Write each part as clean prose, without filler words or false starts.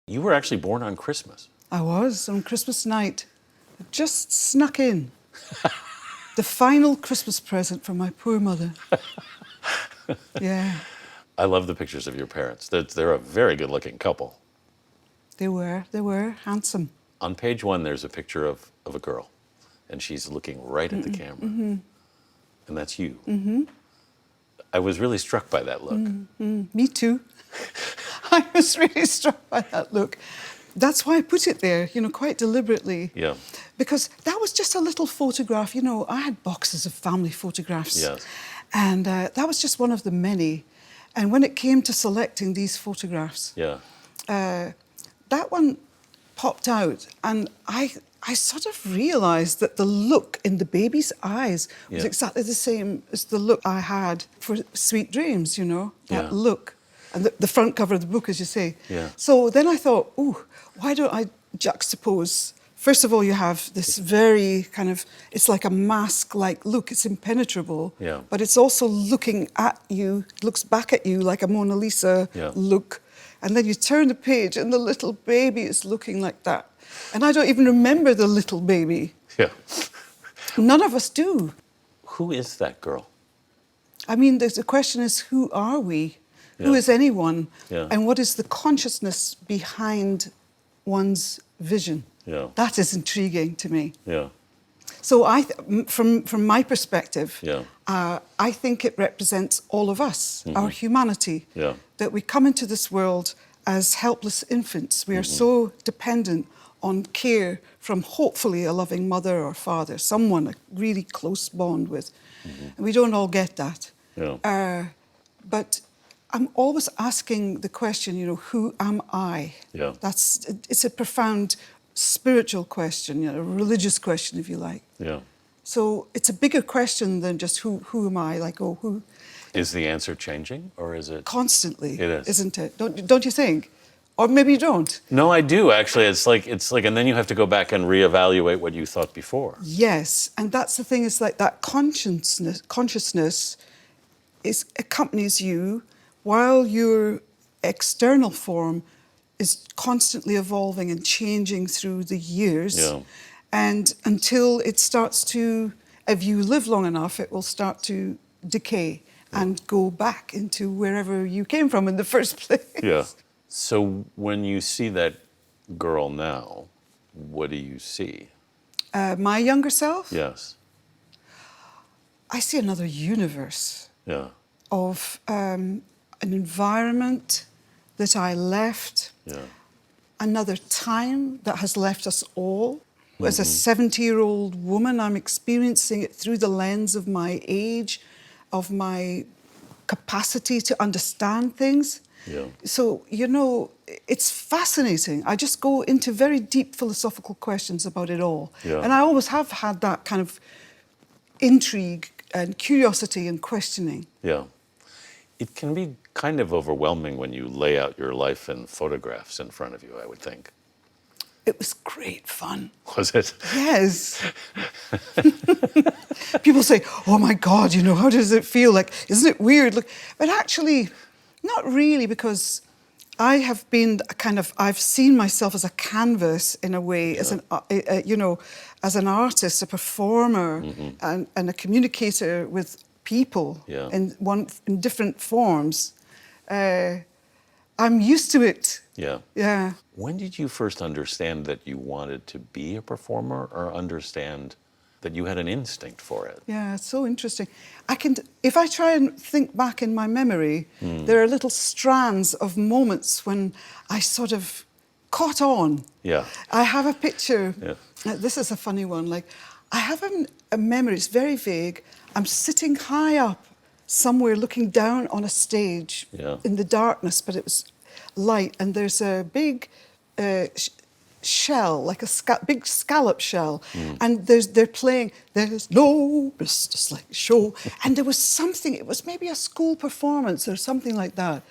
You were actually born on Christmas. I was, on Christmas night. I just snuck in. The final Christmas present from my poor mother. Yeah. I love the pictures of your parents. They're a very good-looking couple. They were handsome. On page 1, there's a picture of a girl, and she's looking right at the camera. Mm-hmm. And that's you. Mm-hmm. I was really struck by that look. Mm-hmm. Me too. I was really struck by that look. That's why I put it there, quite deliberately. Yeah. Because that was just a little photograph. I had boxes of family photographs. Yes. And that was just one of the many. And when it came to selecting these photographs, Yeah. That one popped out. And I sort of realised that the look in the baby's eyes was exactly the same as the look I had for Sweet Dreams, that look. And the front cover of the book, as you say. Yeah. So then I thought, why don't I juxtapose? First of all, you have this very kind of, it's like a mask-like look. It's impenetrable. Yeah. But it's also looking at you, looks back at you like a Mona Lisa look. And then you turn the page and the little baby is looking like that. And I don't even remember the little baby. Yeah. None of us do. Who is that girl? I mean, the question is, who are we? Yeah. Who is anyone? Yeah. And what is the consciousness behind one's vision? Yeah. That is intriguing to me. Yeah. So from my perspective, Yeah. I think it represents all of us, our humanity, Yeah. that we come into this world as helpless infants. We are so dependent on care from hopefully a loving mother or father, someone, a really close bond with. And we don't all get that. Yeah. But I'm always asking the question, who am I? Yeah. It's a profound spiritual question, a religious question, if you like. Yeah. So it's a bigger question than just who am I? Like, who? Is the answer changing, or is it? Constantly, It is. isn't it? Don't you think? Or maybe you don't. No, I do, actually. It's like, and then you have to go back and reevaluate what you thought before. Yes, and that's the thing, is like that consciousness accompanies you while your external form is constantly evolving and changing through the years. Yeah. And until it starts to, if you live long enough, it will start to decay and go back into wherever you came from in the first place. Yeah. So when you see that girl now, what do you see? My younger self? Yes. I see another universe Yeah. of an environment that I left, Yeah. another time that has left us all. As a 70-year-old woman, I'm experiencing it through the lens of my age, of my capacity to understand things. Yeah. So, it's fascinating. I just go into very deep philosophical questions about it all. Yeah. And I always have had that kind of intrigue and curiosity and questioning. Yeah. It can be kind of overwhelming when you lay out your life in photographs in front of you, I would think. It was great fun. Was it? Yes. People say, oh my God, how does it feel? Like, isn't it weird? Look, but actually, not really, because I have been I've seen myself as a canvas in a way, as as an artist, a performer, and a communicator with people in different forms. I'm used to it. Yeah. Yeah. When did you first understand that you wanted to be a performer, or understand that you had an instinct for it? Yeah, it's so interesting. If I try and think back in my memory, there are little strands of moments when I sort of caught on. Yeah. I have a picture. Yeah. This is a funny one. Like, I have a memory, it's very vague. I'm sitting high up somewhere looking down on a stage in the darkness, but it was light, and there's a big shell, like a big scallop shell, and they're playing "There's No Business Like Show," and there was something. It was maybe a school performance or something like that,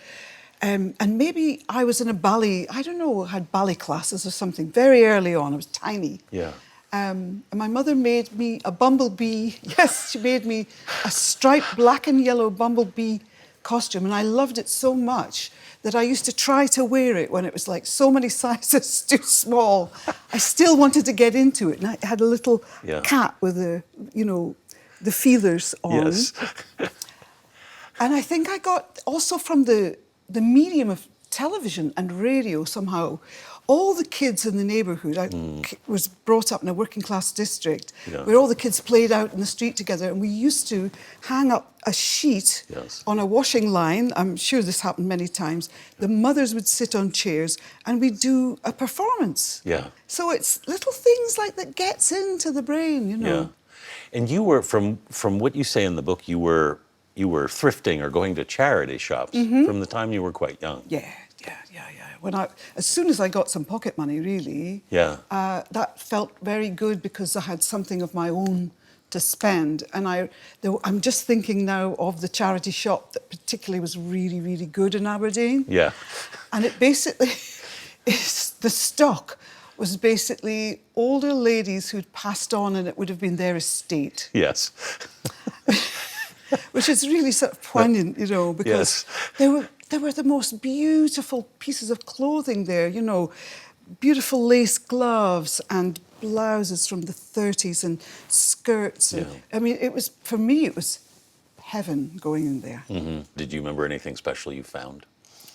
and maybe I was in a ballet. I don't know, had ballet classes or something very early on. I was tiny. Yeah. And my mother made me a bumblebee. Yes, she made me a striped black and yellow bumblebee costume, and I loved it so much that I used to try to wear it when it was like so many sizes too small. I still wanted to get into it. And I had a little cap with the feelers on. Yes. And I think I got also from the medium of television and radio somehow, all the kids in the neighbourhood, I was brought up in a working class district where all the kids played out in the street together, and we used to hang up a sheet on a washing line. I'm sure this happened many times. The mothers would sit on chairs and we'd do a performance. Yeah. So it's little things like that gets into the brain, you know. Yeah. And you were, from what you say in the book, you were thrifting or going to charity shops from the time you were quite young. Yeah. As soon as I got some pocket money, really, that felt very good because I had something of my own to spend. And I'm just thinking now of the charity shop that particularly was really, really good in Aberdeen. Yeah. And it basically, the stock was basically older ladies who'd passed on and it would have been their estate. Yes. Which is really sort of poignant, you know, because there were the most beautiful pieces of clothing there, you know, beautiful lace gloves and blouses from the 30s and skirts. And, I mean, for me, it was heaven going in there. Did you remember anything special you found?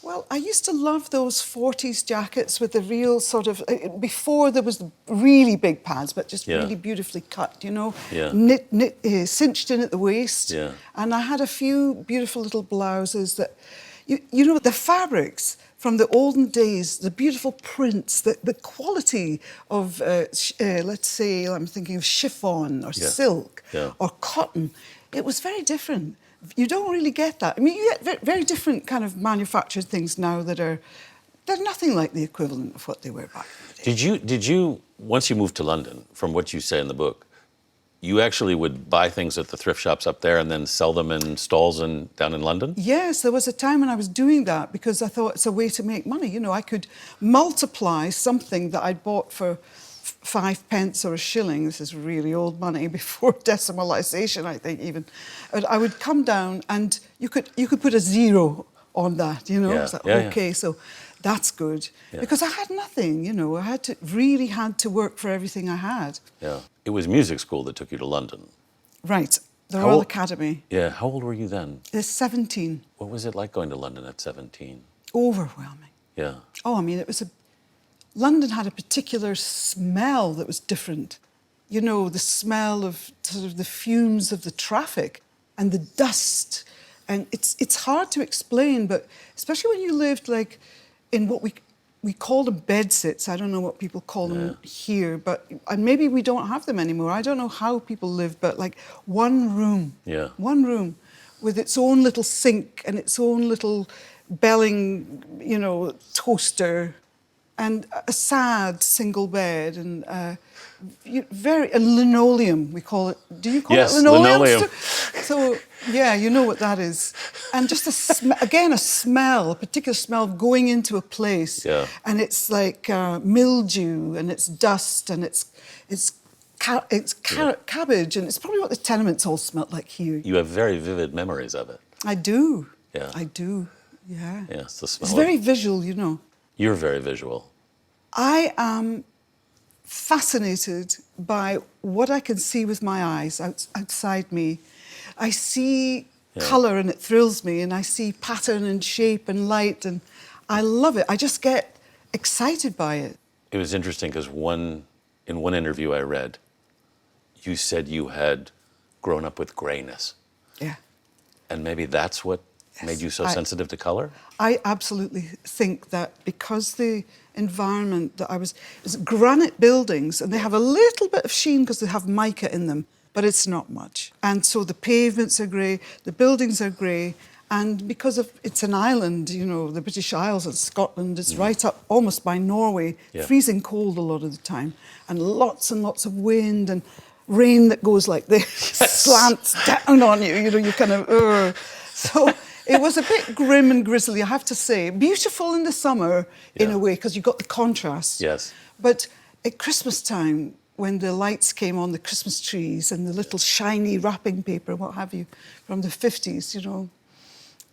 Well, I used to love those 40s jackets with the real sort of, before there was the really big pads, but just really beautifully cut, you know, cinched in at the waist. Yeah. And I had a few beautiful little blouses that, you know, the fabrics from the olden days, the beautiful prints, the quality of, let's say, I'm thinking of chiffon or silk or cotton, it was very different. You don't really get that. I mean, you get very different kind of manufactured things now they're nothing like the equivalent of what they were back in the day. Did you, once you moved to London, from what you say in the book, you actually would buy things at the thrift shops up there and then sell them in stalls down in London? Yes, there was a time when I was doing that because I thought it's a way to make money. You know, I could multiply something that I'd bought for 5 pence or a shilling. This is really old money before decimalisation, I think, even. And I would come down and you could put a zero on that, you know. It's like, okay, so that's good. Because I had nothing, you know. I really had to work for everything I had. Yeah. It was music school that took you to London. Right. The Royal Academy. Yeah. How old were you then? 17. What was it like going to London at 17? Overwhelming. Yeah. Oh, I mean, London had a particular smell that was different. You know, the smell of sort of the fumes of the traffic and the dust. And it's hard to explain, but especially when you lived like in what we call them bedsits. I don't know what people call them here, and maybe we don't have them anymore. I don't know how people live, but like one room with its own little sink and its own little belling, you know, toaster, and a sad single bed and linoleum, we call it. Do you call it linoleum? So, yeah, you know what that is. And just a smell, a particular smell of going into a place. Yeah. And it's like mildew and it's dust and it's cabbage, and it's probably what the tenements all smelled like here. You have very vivid memories of it. I do. Yeah. I do, yeah. Yeah, it's the smell. It's very visual, you know. You're very visual. I am fascinated by what I can see with my eyes outside me. I see colour and it thrills me, and I see pattern and shape and light, and I love it. I just get excited by it. It was interesting because in one interview I read, you said you had grown up with greyness. Yeah. And maybe that's what made you so sensitive to colour? I absolutely think that because the environment that I was... It's granite buildings, and they have a little bit of sheen because they have mica in them, but it's not much. And so the pavements are grey, the buildings are grey, and because it's an island, you know, the British Isles and Scotland, it's right up almost by Norway, freezing cold a lot of the time, and lots of wind and rain that goes like this, slants down on you, you know, you kind of... So... It was a bit grim and grisly, I have to say. Beautiful in the summer, in a way, because you got the contrast. Yes. But at Christmas time, when the lights came on the Christmas trees and the little shiny wrapping paper, what have you, from the 50s, you know,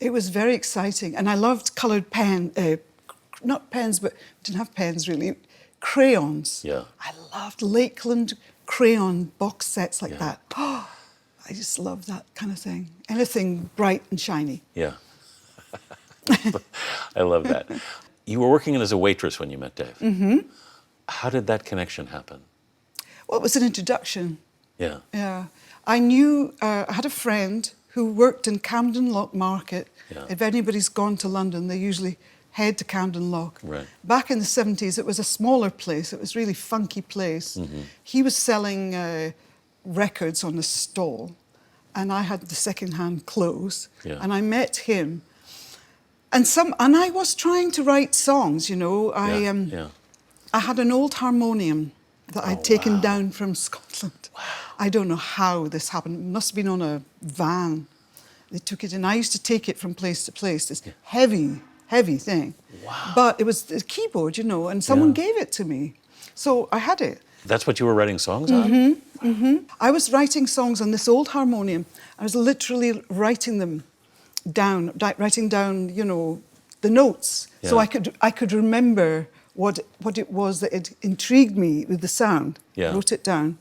It was very exciting. And I loved coloured not pens, but we didn't have pens really, crayons. Yeah. I loved Lakeland crayon box sets like Yeah. that. Oh, I just love that kind of thing. Anything bright and shiny. Yeah. I love that. You were working as a waitress when you met Dave. Mm-hmm. How did that connection happen? Well, it was an introduction. Yeah. Yeah. I knew, I had a friend who worked in Camden Lock Market. Yeah. If anybody's gone to London, they usually head to Camden Lock. Right. Back in the 70s, it was a smaller place. It was a really funky place. Mm-hmm. He was selling records on the stall, and I had the second-hand clothes. Yeah. And I met him. And I was trying to write songs, you know. Yeah. I had an old harmonium that I'd taken down from Scotland. Wow. I don't know how this happened. It must have been on a van. They took it, and I used to take it from place to place, this heavy, heavy thing. Wow. But it was the keyboard, you know, and someone gave it to me. So I had it. That's what you were writing songs on? I was writing songs on this old harmonium. I was literally writing them down, writing down, you know, the notes. Yeah. So I could remember what it was that had intrigued me with the sound. Yeah. Wrote it down.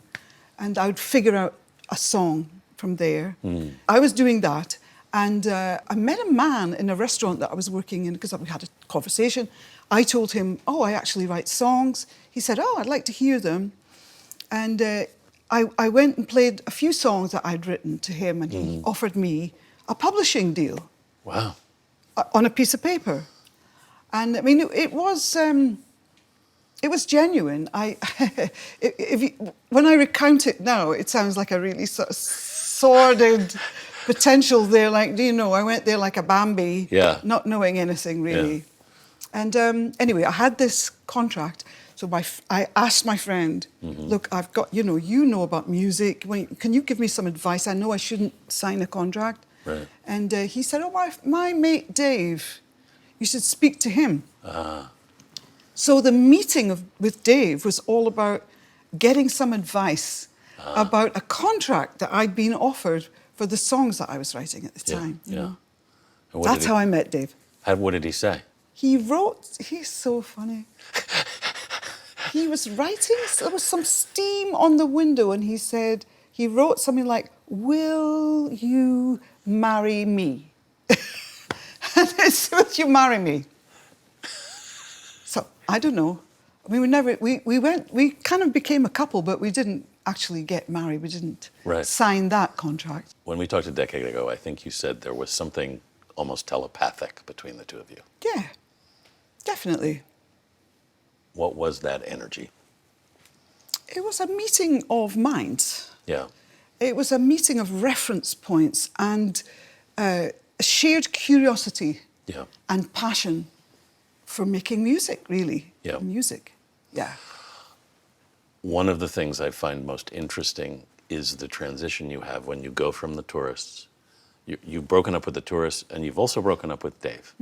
And I would figure out a song from there. I was doing that. And I met a man in a restaurant that I was working in because we had a conversation. I told him, oh, I actually write songs. He said, oh, I'd like to hear them. And I went and played a few songs that I'd written to him, and he offered me a publishing deal. Wow. On a piece of paper. And I mean, it was genuine. When I recount it now, it sounds like a really sort of sordid potential there. Like, you know, I went there like a Bambi, not knowing anything really. Yeah. And anyway, I had this contract. So I asked my friend, look, I've got, you know about music. Can you give me some advice? I know I shouldn't sign a contract. Right. And he said, oh, my mate Dave, you should speak to him. So the meeting with Dave was all about getting some advice about a contract that I'd been offered for the songs that I was writing at the time. You know? That's how I met Dave. What did he say? He's so funny. He was writing, there was some steam on the window, and he wrote something like, will you marry me? And it's, will you marry me? So, I don't know. I mean, we kind of became a couple, but we didn't actually get married. We didn't sign that contract. When we talked a decade ago, I think you said there was something almost telepathic between the two of you. Yeah, definitely. What was that energy? It was a meeting of minds. Yeah. It was a meeting of reference points and a shared curiosity and passion for making music, really. Yeah. Music, yeah. One of the things I find most interesting is the transition you have when you go from the tourists. You've broken up with the tourists, and you've also broken up with Dave.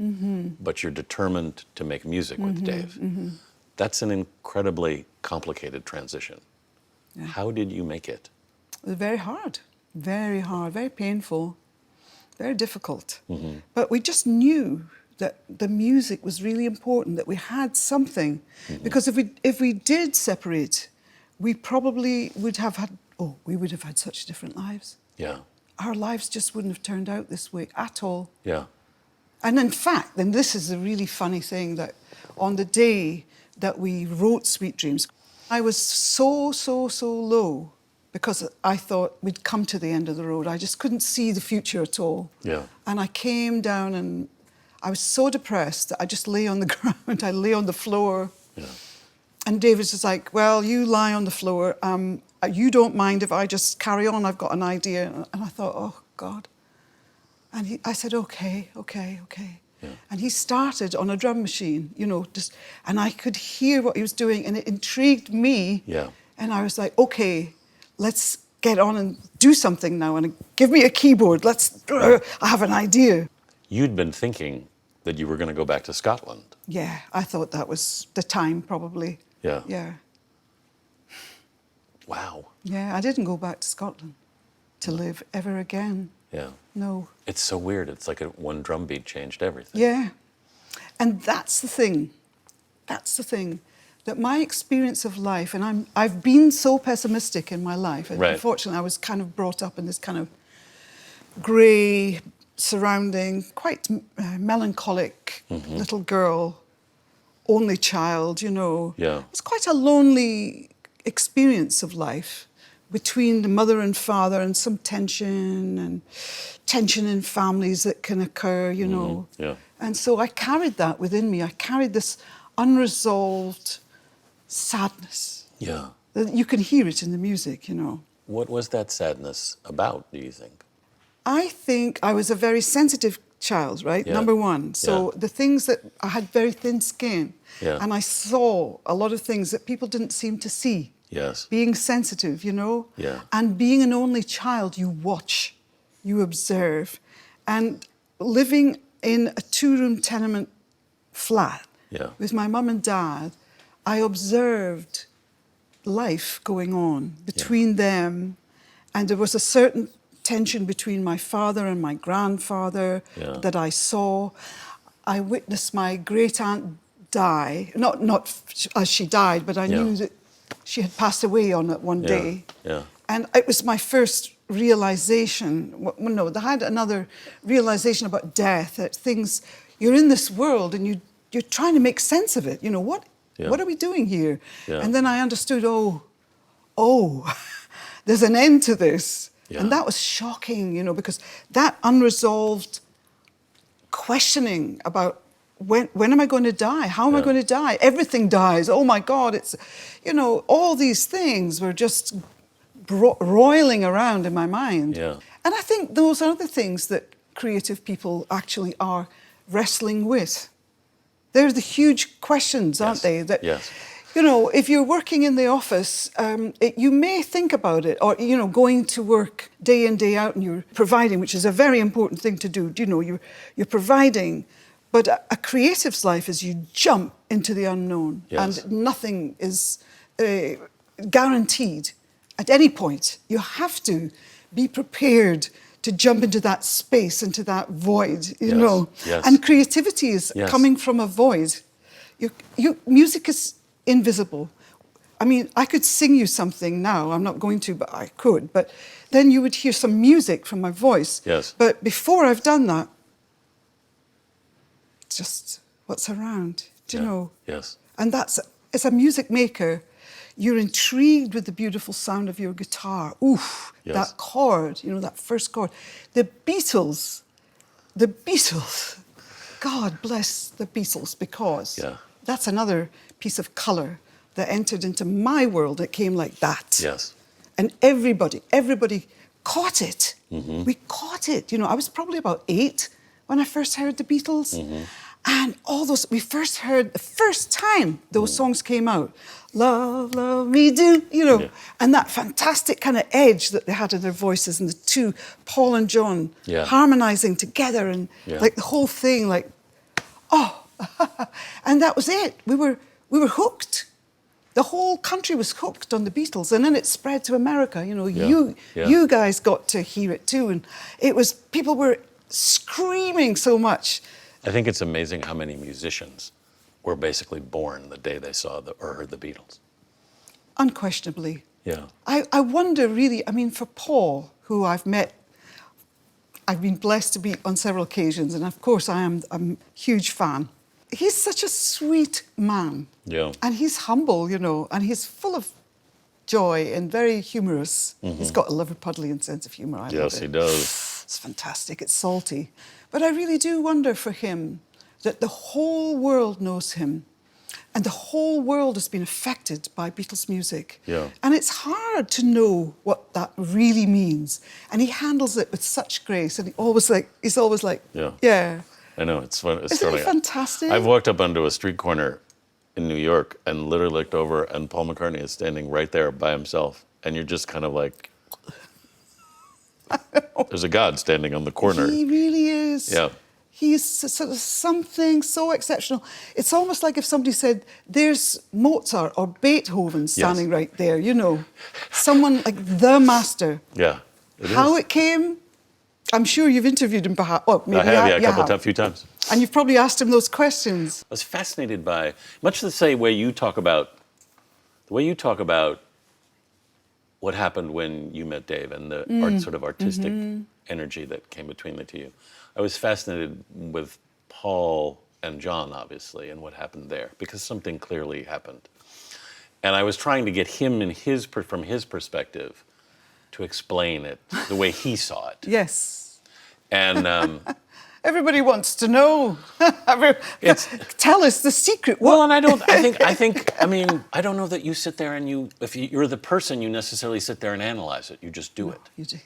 But you're determined to make music with Dave. That's an incredibly complicated transition. Yeah. How did you make it? It was very hard, very painful, very difficult. But we just knew that the music was really important, that we had something. Because if we did separate, we probably would have had such different lives. Yeah. Our lives just wouldn't have turned out this way at all. Yeah. And in fact, and this is a really funny thing, that on the day that we wrote Sweet Dreams, I was so low because I thought we'd come to the end of the road. I just couldn't see the future at all. Yeah. And I came down and I was so depressed that I just lay on the ground. I lay on the floor. Yeah. And David was like, well, you lie on the floor. You don't mind if I just carry on? I've got an idea. And I thought, oh, God. And I said, okay. Yeah. And he started on a drum machine, you know, and I could hear what he was doing, and it intrigued me. Yeah. And I was like, okay, let's get on and do something now, and give me a keyboard. I have an idea. You'd been thinking that you were going to go back to Scotland. Yeah, I thought that was the time, probably. Yeah. Yeah. Wow. Yeah, I didn't go back to Scotland to live ever again. Yeah. No. It's so weird. It's like one drum beat changed everything. Yeah. And that's the thing. That's the thing. That my experience of life, and I've been so pessimistic in my life. And Right. unfortunately, I was kind of brought up in this kind of grey surrounding, quite melancholic little girl, only child, you know. Yeah. It's quite a lonely experience of life between the mother and father, and some tension in families that can occur, you know. Yeah. And so I carried that within me. I carried this unresolved sadness. Yeah. You can hear it in the music, you know. What was that sadness about, do you think? I think I was a very sensitive child, right? Yeah. Number one. So the things that I had very thin skin, Yeah. and I saw a lot of things that people didn't seem to see. Yes. Being sensitive, you know? Yeah. And being an only child, you watch, you observe. And living in a two-room tenement flat Yeah. with my mum and dad, I observed life going on between them, and there was a certain tension between my father and my grandfather that I saw. I witnessed my great aunt die, not as she died, but I knew that she had passed away on it one day. Yeah. And it was my first realization. Well, no, I had another realization about death, that things, you're in this world and you're trying to make sense of it. You know, what are we doing here? Yeah. And then I understood, there's an end to this. Yeah. And that was shocking, you know, because that unresolved questioning about when am I going to die? How am I going to die? Everything dies. Oh my God, it's, you know, all these things were just roiling around in my mind. Yeah. And I think those are the things that creative people actually are wrestling with. They're the huge questions, aren't they? That, you know, if you're working in the office, you may think about it, or, you know, going to work day in, day out, and you're providing, which is a very important thing to do. You know, you're providing. But a creative's life is you jump into the unknown, and nothing is guaranteed at any point. You have to be prepared to jump into that space, into that void, you know. And creativity is coming from a void. Music is invisible. I mean, I could sing you something now. I'm not going to, but I could. But then you would hear some music from my voice. But before I've done that, it's just what's around, do you know? And as a music maker, you're intrigued with the beautiful sound of your guitar. Oof, that chord, you know, that first chord. The Beatles, God bless the Beatles, because that's another piece of colour that entered into my world. It came like that. And everybody caught it. We caught it. You know, I was probably about 8 when I first heard the Beatles. And all those, we first heard, the first time those songs came out, Love, Love Me Do, you know, and that fantastic kind of edge that they had in their voices, and the two, Paul and John, harmonising together, and like the whole thing, like, and that was it. We were hooked. The whole country was hooked on the Beatles, and then it spread to America. You know, you guys got to hear it too, and it was, people were screaming so much. I think it's amazing how many musicians were basically born the day they saw or heard the Beatles. Unquestionably. I wonder really, I mean, for Paul, who I've met, I've been blessed to meet on several occasions, and of course I'm a huge fan. He's such a sweet man. And he's humble, you know, and he's full of joy and very humorous. He's got a Liverpudlian sense of humour. I love it. He does. It's fantastic. It's salty. But I really do wonder for him that the whole world knows him, and the whole world has been affected by Beatles music. And it's hard to know what that really means. And he handles it with such grace, and he's always like, I know, it's fun. Isn't it fantastic? I've walked up onto a street corner in New York and literally looked over, and Paul McCartney is standing right there by himself, and you're just kind of like, there's a God standing on the corner. He really is. He's sort of something so exceptional. It's almost like if somebody said, there's Mozart or Beethoven standing right there, you know. Someone like the master. It How is. it came, I'm sure you've interviewed him, perhaps. Oh, maybe I have, yeah, you have. a few times. And you've probably asked him those questions. I was fascinated by much the same way you talk about what happened when you met Dave and the sort of artistic energy that came between the two of you. I was fascinated with Paul and John, obviously, and what happened there, because something clearly happened. And I was trying to get him from his perspective to explain it the way he saw it. Yes. And everybody wants to know. Tell us the secret. Well, and I don't know that you sit there and if you're the person, you necessarily sit there and analyze it. You just do it.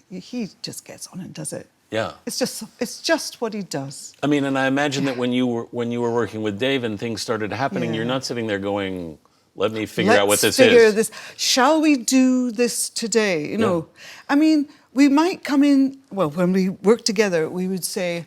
He just gets on and does it. Yeah. It's just what he does. I mean, and I imagine that when you were working with Dave and things started happening, you're not sitting there going, let me figure out what this is. Shall we do this today? You know, I mean, we might come in, well, when we work together, we would say,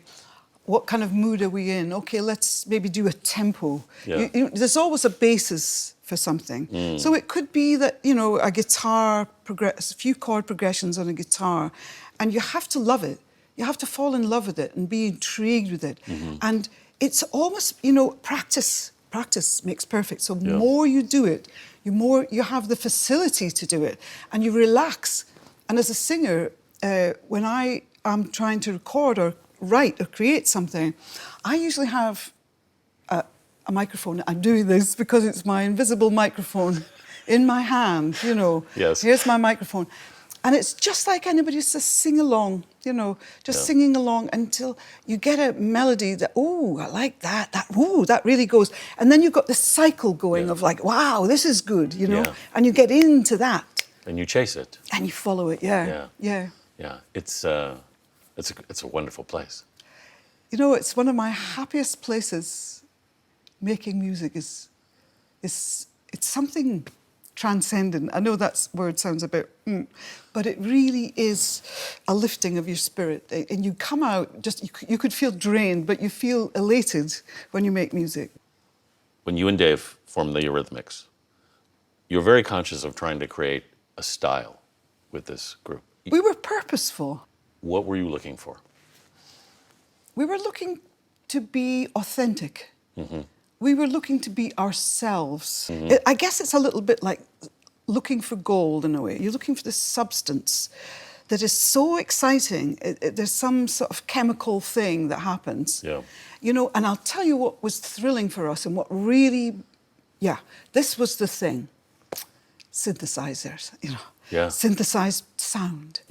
what kind of mood are we in? Okay, let's maybe do a tempo. Yeah. There's always a basis for something. So it could be that, a guitar, a few chord progressions on a guitar, and you have to love it. You have to fall in love with it and be intrigued with it. And it's almost, practice. Practice makes perfect. So the more you do it, the more you have the facility to do it, and you relax. And as a singer, when I am trying to record or write or create something, I usually have a microphone. I'm doing this because it's my invisible microphone in my hand, Yes. Here's my microphone. And it's just like anybody just sing along, singing along until you get a melody that, oh, I like that, that really goes. And then you've got this cycle going of like, wow, this is good, and you get into that. And you chase it. And you follow it, yeah. It's a wonderful place. It's one of my happiest places. Making music it's something transcendent. I know that word sounds a bit, but it really is a lifting of your spirit. And you come out, you could feel drained, but you feel elated when you make music. When you and Dave formed the Eurythmics, you're very conscious of trying to create a style with this group. We were purposeful. What were you looking for? We were looking to be authentic. We were looking to be ourselves. I guess it's a little bit like looking for gold in a way. You're looking for this substance that is so exciting. There's some sort of chemical thing that happens. Yeah. And I'll tell you what was thrilling for us and what really, this was the thing. Synthesizers, synthesized sound.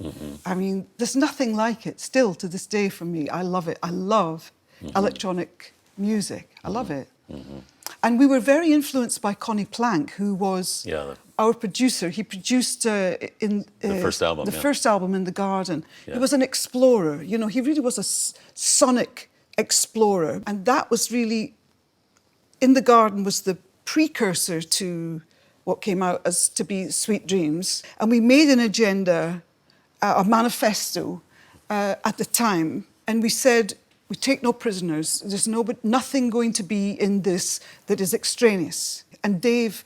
I mean, there's nothing like it still to this day for me. I love it. I love electronic music. I love it. And we were very influenced by Connie Plank, who was our producer. He produced in the first album In the Garden. He was an explorer. He really was a sonic explorer. And that was really, In the Garden was the precursor to what came out as to be Sweet Dreams. And we made an agenda, a manifesto at the time, and we said, we take no prisoners. There's nothing going to be in this that is extraneous. And Dave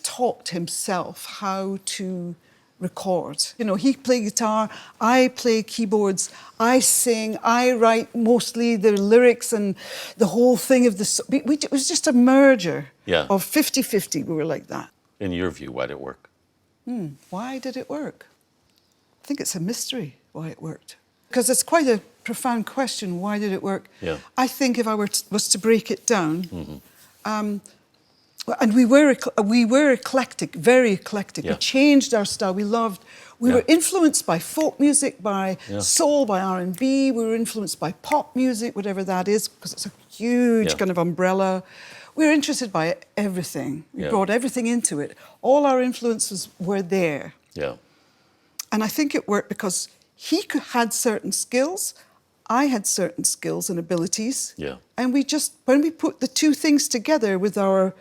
taught himself how to record. He played guitar, I play keyboards, I sing, I write mostly the lyrics and the whole thing of this. It was just a merger of 50-50. We were like that. In your view, why did it work? Why did it work? I think it's a mystery why it worked. Because it's quite a profound question, why did it work? Yeah. I think if I was to break it down, and we were eclectic, very eclectic. We changed our style. We were influenced by folk music, by soul, by R&B. We were influenced by pop music, whatever that is, because it's a huge kind of umbrella. We were interested by everything. We brought everything into it. All our influences were there. Yeah. And I think it worked because he had certain skills, I had certain skills and abilities. Yeah. And when we put the two things together with our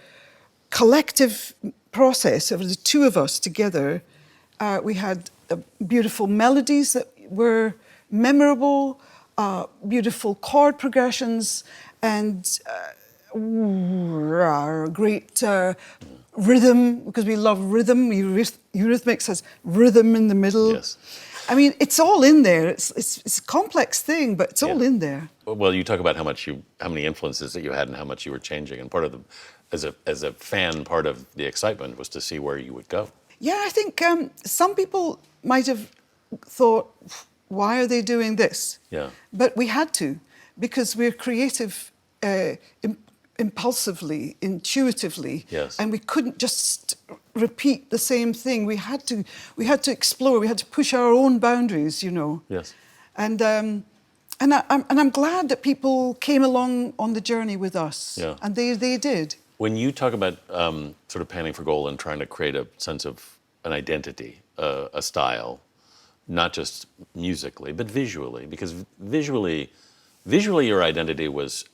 collective process of the two of us together, we had beautiful melodies that were memorable, beautiful chord progressions, and great rhythm, because we love rhythm. Eurythmics has rhythm in the middle. Yes. I mean, it's all in there. It's a complex thing, but it's all in there. Well, you talk about how many influences that you had and how much you were changing, and part of as a fan, part of the excitement was to see where you would go. Yeah, I think some people might have thought, why are they doing this? Yeah. But we had to, because we're creative impulsively, intuitively, Yes. and we couldn't just repeat the same thing. We had to explore. We had to push our own boundaries, you know. Yes. And I'm glad that people came along on the journey with us. Yeah. And they did. When you talk about sort of panning for gold and trying to create a sense of an identity, a style, not just musically, but visually, because visually your identity was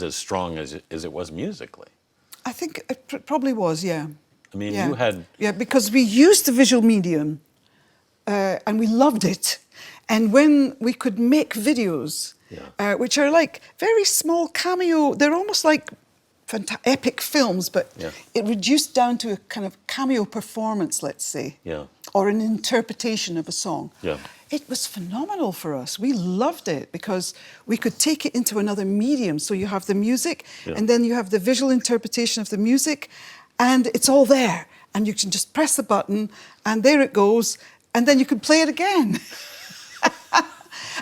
as strong as it was musically. I think it probably was, yeah. I mean, Yeah. you had... Yeah, because we used the visual medium and we loved it. And when we could make videos, which are like very small cameo, they're almost like epic films, but it reduced down to a kind of cameo performance, let's say, or an interpretation of a song. Yeah. It was phenomenal for us. We loved it because we could take it into another medium. So you have the music, and then you have the visual interpretation of the music, and it's all there. And you can just press the button, and there it goes, and then you can play it again.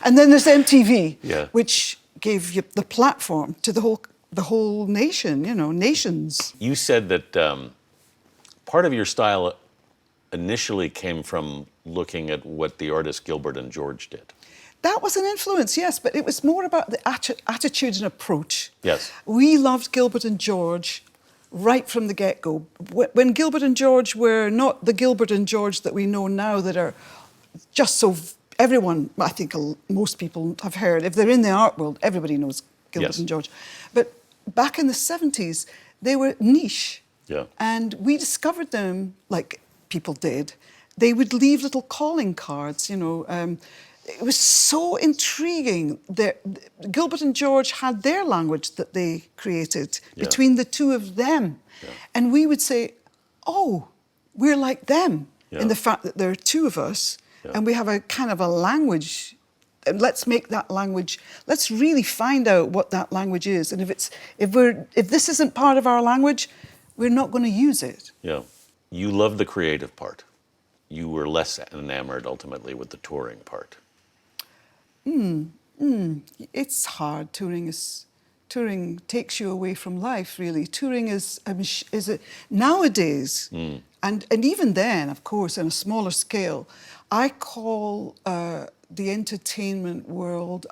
And then there's MTV, which gave you the platform to the whole nation, you know, nations. You said that part of your style initially came from looking at what the artist Gilbert and George did. That was an influence, yes, but it was more about the attitude and approach. Yes. We loved Gilbert and George right from the get-go. When Gilbert and George were not the Gilbert and George that we know now, that are just so... Everyone, I think most people have heard, if they're in the art world, everybody knows Gilbert and George. But back in the 70s, they were niche. Yeah. And we discovered them, like people did. They would leave little calling cards, you know. It was so intriguing that Gilbert and George had their language that they created between the two of them. Yeah. And we would say, oh, we're like them in the fact that there are two of us. Yeah. And we have a kind of a language, and let's make that language, let's really find out what that language is. And if this isn't part of our language, we're not going to use it. Yeah. You love the creative part. You were less enamored ultimately with the touring part. It's hard. Touring takes you away from life, really. Touring is nowadays, and even then, of course, on a smaller scale, I call the entertainment world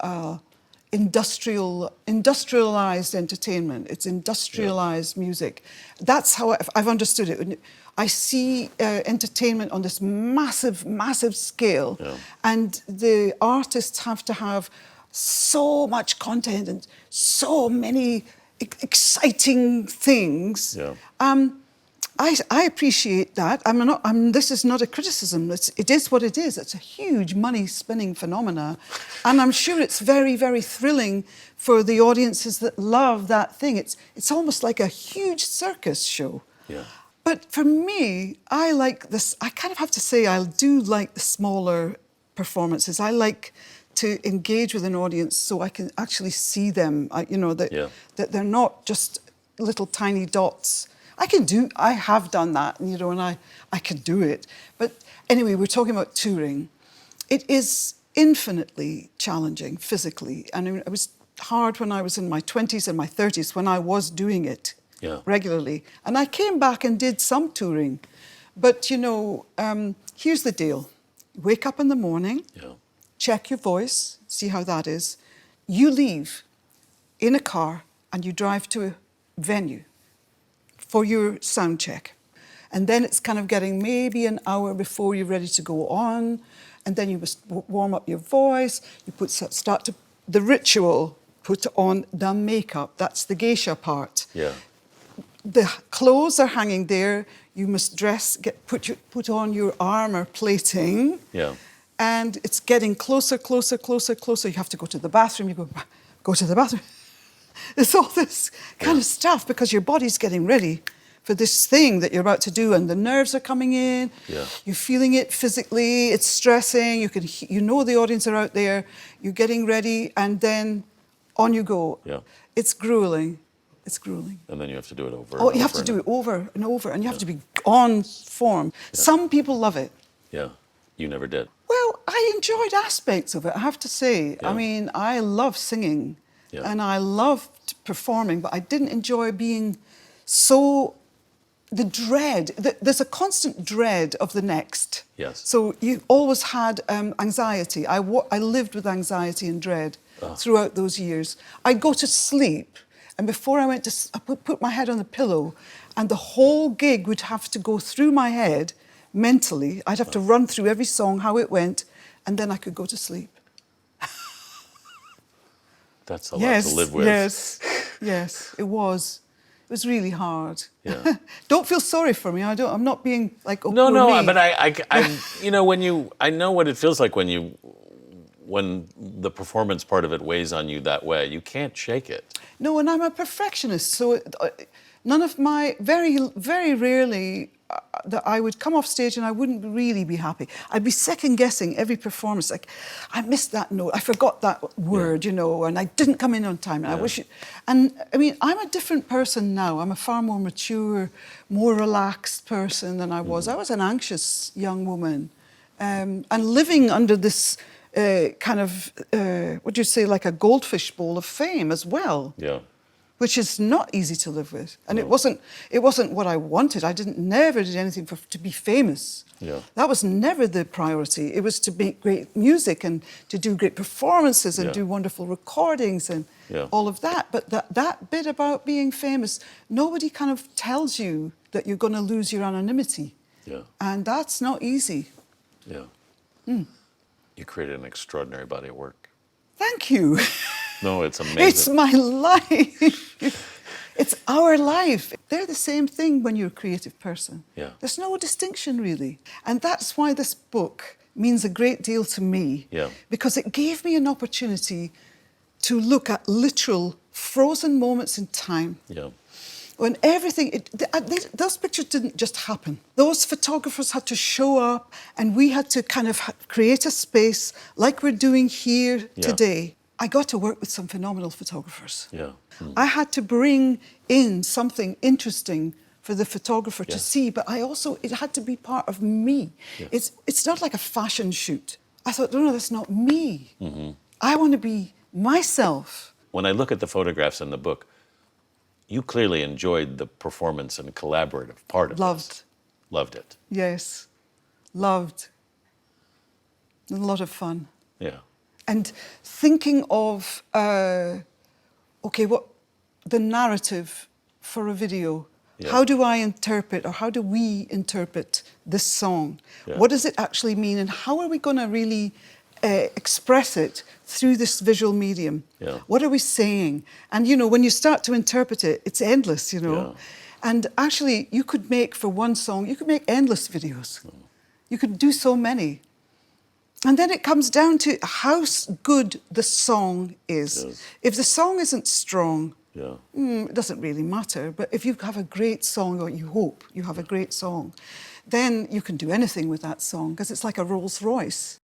industrialized entertainment. It's industrialized music. That's how I've understood it. I see entertainment on this massive, massive scale, and the artists have to have so much content and so many exciting things. I appreciate that. This is not a criticism. It is what it is. It's a huge money-spinning phenomena. And I'm sure it's very, very thrilling for the audiences that love that thing. It's almost like a huge circus show. Yeah. But for me, I like this. I kind of have to say I do like the smaller performances. I like to engage with an audience so I can actually see them, that they're not just little tiny dots. I have done that, and I can do it. But anyway, we're talking about touring. It is infinitely challenging physically. And it was hard when I was in my 20s and my 30s when I was doing it regularly. And I came back and did some touring. But, here's the deal. Wake up in the morning, check your voice, see how that is. You leave in a car and you drive to a venue for your sound check. And then it's kind of getting maybe an hour before you're ready to go on. And then you must warm up your voice. You the ritual, put on the makeup. That's the geisha part. Yeah. The clothes are hanging there. You must dress, put on your armor plating. Yeah. And it's getting closer, closer, closer, closer. You have to go to the bathroom. You go to the bathroom. There's all this kind of stuff because your body's getting ready for this thing that you're about to do, and the nerves are coming in. Yeah. You're feeling it physically. It's stressing. You know the audience are out there. You're getting ready, and then on you go. Yeah. It's grueling. It's grueling. And then you have to do it over. Oh, you have to do it over and over, and you have to be on form. Some people love it. Yeah. You never did. Well, I enjoyed aspects of it, I have to say. Yeah. I mean, I love singing and I loved performing, but I didn't enjoy being so... The dread, there's a constant dread of the next. Yes. So you always had anxiety. I lived with anxiety and dread throughout those years. I'd go to sleep, and before I went to I put my head on the pillow, and the whole gig would have to go through my head mentally. I'd have to run through every song, how it went, and then I could go to sleep. That's a lot to live with. Yes, it was. It was really hard. Yeah. Don't feel sorry for me. I'm not being like, oh, No, poor no, me. but I you know, I know what it feels like when the performance part of it weighs on you that way. You can't shake it. No, and I'm a perfectionist, so none of my, very, very rarely that I would come off stage and I wouldn't really be happy. I'd be second-guessing every performance. Like, I missed that note, I forgot that word, you know, and I didn't come in on time, and I wish it... And, I mean, I'm a different person now. I'm a far more mature, more relaxed person than I was. I was an anxious young woman, and living under this kind of, what do you say, like a goldfish bowl of fame as well. Yeah. Which is not easy to live with. And it wasn't what I wanted. I never did anything to be famous. Yeah. That was never the priority. It was to make great music and to do great performances and do wonderful recordings and all of that. But that bit about being famous, nobody kind of tells you that you're going to lose your anonymity. Yeah. And that's not easy. Yeah. You created an extraordinary body of work. Thank you. No, it's amazing. It's my life. It's our life. They're the same thing when you're a creative person. Yeah. There's no distinction, really. And that's why this book means a great deal to me. Yeah. Because it gave me an opportunity to look at literal frozen moments in time. Yeah. When everything... those pictures didn't just happen. Those photographers had to show up, and we had to kind of create a space like we're doing here today. I got to work with some phenomenal photographers. Yeah. I had to bring in something interesting for the photographer to see, but it had to be part of me. Yeah. It's not like a fashion shoot. I thought, no, that's not me. I want to be myself. When I look at the photographs in the book, you clearly enjoyed the performance and collaborative part of it. Loved it. Yes. Loved. A lot of fun. Yeah. And thinking of, what the narrative for a video. Yeah. How do I interpret, or how do we interpret this song? Yeah. What does it actually mean, and how are we going to really express it through this visual medium? Yeah. What are we saying? And, you know, when you start to interpret it, it's endless, you know. Yeah. And actually, you could make, for one song, you could make endless videos. You could do so many. And then it comes down to how good the song is. Yes. If the song isn't strong, Yeah. it doesn't really matter. But if you have a great song, or you hope you have a great song, then you can do anything with that song, because it's like a Rolls Royce.